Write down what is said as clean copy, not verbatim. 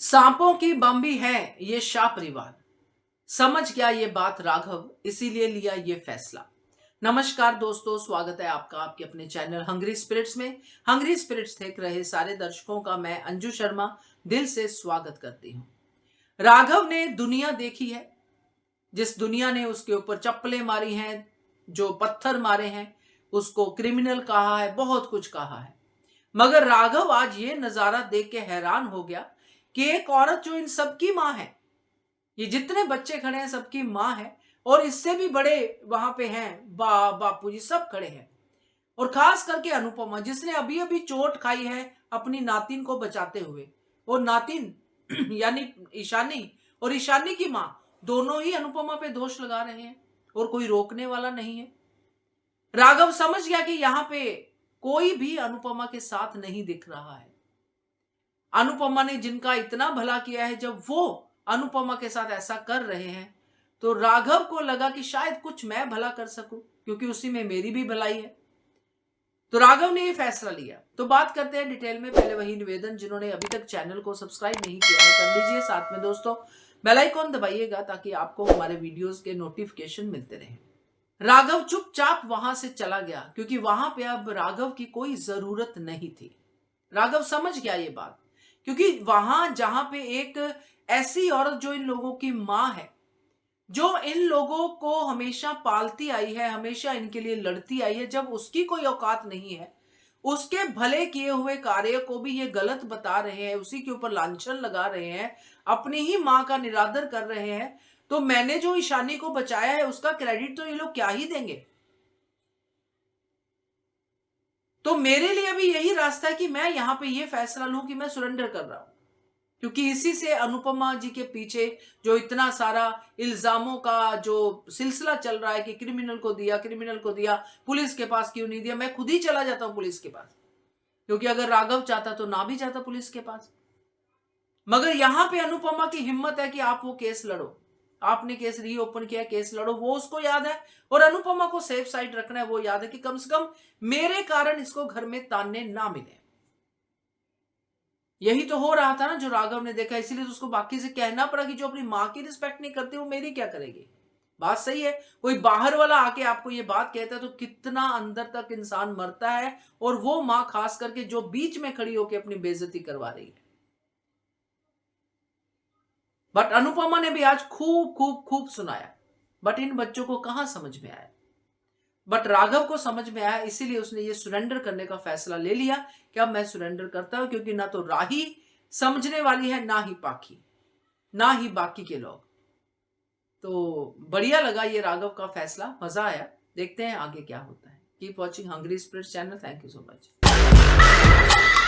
सांपों की बम्बी है ये शाह परिवार। समझ गया ये बात राघव, इसीलिए लिया ये फैसला। नमस्कार दोस्तों, स्वागत है आपका आपके अपने चैनल हंग्री स्पिरिट्स में। हंग्री स्पिरिट्स देख रहे सारे दर्शकों का मैं अंजू शर्मा दिल से स्वागत करती हूँ। राघव ने दुनिया देखी है, जिस दुनिया ने उसके ऊपर चप्पलें मारी हैं, जो पत्थर मारे हैं, उसको क्रिमिनल कहा है, बहुत कुछ कहा है। मगर राघव आज ये नजारा देख के हैरान हो गया कि एक औरत जो इन सबकी मां है, ये जितने बच्चे खड़े हैं सबकी मां है, और इससे भी बड़े वहां पे हैं, बापूजी सब खड़े हैं। और खास करके अनुपमा, जिसने अभी अभी चोट खाई है अपनी नातिन को बचाते हुए, और नातिन यानी ईशानी और ईशानी की मां दोनों ही अनुपमा पे दोष लगा रहे हैं और कोई रोकने वाला नहीं है। राघव समझ गया कि यहां पे कोई भी अनुपमा के साथ नहीं दिख रहा है। अनुपमा ने जिनका इतना भला किया है, जब वो अनुपमा के साथ ऐसा कर रहे हैं तो राघव को लगा कि शायद कुछ मैं भला कर सकूं, क्योंकि उसी में मेरी भी भलाई है। तो राघव ने ये फैसला लिया। तो बात करते हैं डिटेल में। पहले वही निवेदन, जिन्होंने अभी तक चैनल को सब्सक्राइब नहीं किया है कर लीजिए, साथ में दोस्तों बेल आइकॉन दबाइएगा ताकि आपको हमारे वीडियोस के नोटिफिकेशन मिलते रहे। राघव चुपचाप वहां से चला गया, क्योंकि वहां पे अब राघव की कोई जरूरत नहीं थी। राघव समझ गया ये बात, क्योंकि वहां जहां पे एक ऐसी औरत जो इन लोगों की मां है, जो इन लोगों को हमेशा पालती आई है, हमेशा इनके लिए लड़ती आई है, जब उसकी कोई औकात नहीं है, उसके भले किए हुए कार्य को भी ये गलत बता रहे हैं, उसी के ऊपर लांछन लगा रहे हैं, अपनी ही मां का निरादर कर रहे हैं, तो मैंने जो ईशानी को बचाया है उसका क्रेडिट तो ये लोग क्या ही देंगे। तो मेरे लिए भी यही रास्ता है कि मैं यहां पे ये फैसला लूं कि मैं सरेंडर कर रहा हूं, क्योंकि इसी से अनुपमा जी के पीछे जो इतना सारा इल्जामों का जो सिलसिला चल रहा है कि क्रिमिनल को दिया, पुलिस के पास क्यों नहीं दिया। मैं खुद ही चला जाता हूं पुलिस के पास, क्योंकि अगर राघव चाहता तो ना भी जाता पुलिस के पास। मगर यहां पे अनुपमा की हिम्मत है कि आप वो केस लड़ो, आपने केस रीओपन किया, केस लड़ो, वो उसको याद है। और अनुपमा को सेफ साइड रखना है, वो याद है कि कम से कम मेरे कारण इसको घर में ताने ना मिले। यही तो हो रहा था ना जो राघव ने देखा, इसीलिए तो उसको बाकी से कहना पड़ा कि जो अपनी मां की रिस्पेक्ट नहीं करती वो मेरी क्या करेगी। बात सही है। कोई बाहर वाला आके आपको ये बात कहता है तो कितना अंदर तक इंसान मरता है, और वो मां खास करके जो बीच में खड़ी होकर अपनी बेइज्जती करवा रही है। बट अनुपमा ने भी आज खूब खूब खूब सुनाया, बट इन बच्चों को कहां समझ में आया। बट राघव को समझ में आया, इसीलिए उसने ये सरेंडर करने का फैसला ले लिया कि अब मैं सरेंडर करता हूं, क्योंकि ना तो राही समझने वाली है, ना ही पाखी, ना ही बाकी के लोग। तो बढ़िया लगा ये राघव का फैसला, मजा आया। देखते हैं आगे क्या होता है। Keep watching hungry spirits channel. Thank you so much.